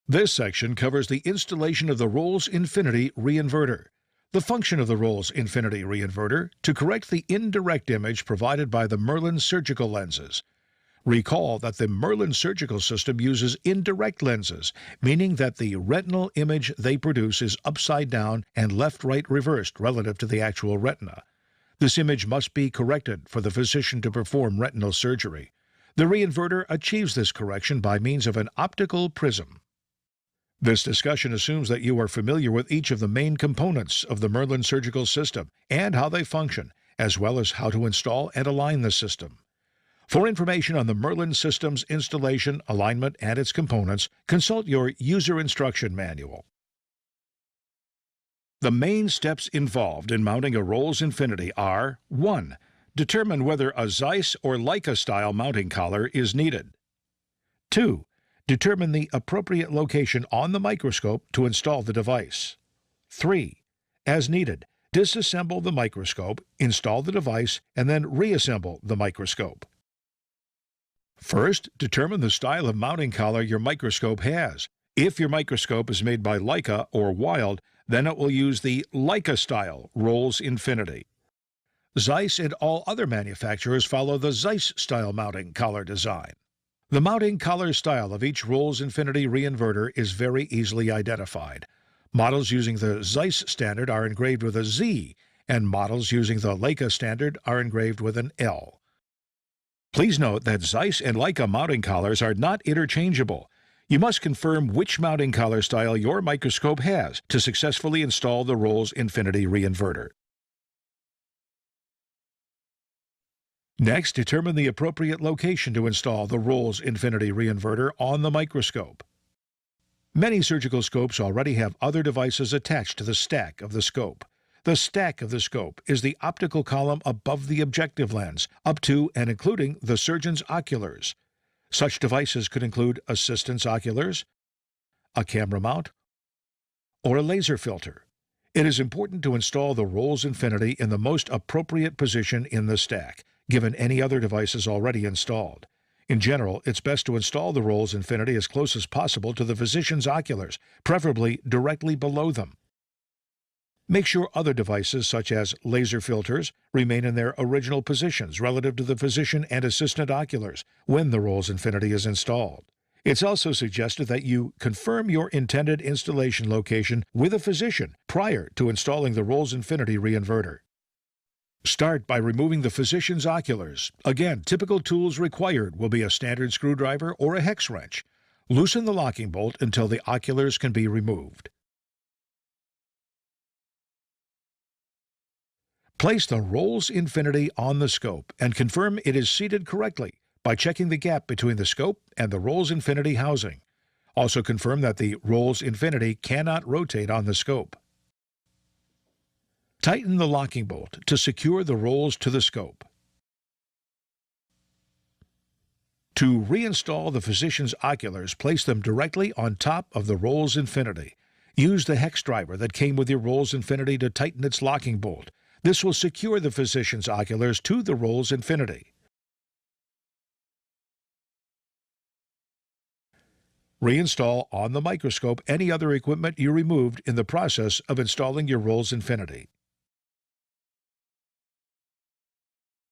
This section covers the installation of the ROLS Infinity reinverter. The function of the ROLS Infinity reinverter to correct the indirect image provided by the Merlin surgical lenses. Recall that the Merlin surgical system uses indirect lenses, meaning that the retinal image they produce is upside down and left-right reversed relative to the actual retina. This image must be corrected for the physician to perform retinal surgery. The reinverter achieves this correction by means of an optical prism. This discussion assumes that you are familiar with each of the main components of the Merlin surgical system and how they function, as well as how to install and align the system. For information on the Merlin system's installation, alignment, and its components, consult your user instruction manual. The main steps involved in mounting a ROLS Infinity are: 1. Determine whether a Zeiss or Leica-style mounting collar is needed. 2. Determine the appropriate location on the microscope to install the device. 3. As needed, disassemble the microscope, install the device, and then reassemble the microscope. First, determine the style of mounting collar your microscope has. If your microscope is made by Leica or Wild, then it will use the Leica-style ROLS Infinity. Zeiss and all other manufacturers follow the Zeiss-style mounting collar design. The mounting collar style of each ROLS Infinity reinverter is very easily identified. Models using the Zeiss standard are engraved with a Z, and models using the Leica standard are engraved with an L. Please note that Zeiss and Leica mounting collars are not interchangeable. You must confirm which mounting collar style your microscope has to successfully install the ROLS Infinity reinverter. Next, determine the appropriate location to install the ROLS Infinity reinverter on the microscope. Many surgical scopes already have other devices attached to the stack of the scope. The stack of the scope is the optical column above the objective lens, up to and including the surgeon's oculars. Such devices could include assistance oculars, a camera mount, or a laser filter. It is important to install the ROLS Infinity in the most appropriate position in the stack, given any other devices already installed. In general, it's best to install the ROLS Infinity as close as possible to the physician's oculars, preferably directly below them. Make sure other devices, such as laser filters, remain in their original positions relative to the physician and assistant oculars when the ROLS Infinity is installed. It's also suggested that you confirm your intended installation location with a physician prior to installing the ROLS Infinity reinverter. Start by removing the physician's oculars. Again, typical tools required will be a standard screwdriver or a hex wrench. Loosen the locking bolt until the oculars can be removed. Place the ROLS Infinity on the scope and confirm it is seated correctly by checking the gap between the scope and the ROLS Infinity housing. Also confirm that the ROLS Infinity cannot rotate on the scope. Tighten the locking bolt to secure the ROLS to the scope. To reinstall the physician's oculars, place them directly on top of the ROLS Infinity. Use the hex driver that came with your ROLS Infinity to tighten its locking bolt. This will secure the physician's oculars to the ROLS Infinity. Reinstall on the microscope any other equipment you removed in the process of installing your ROLS Infinity.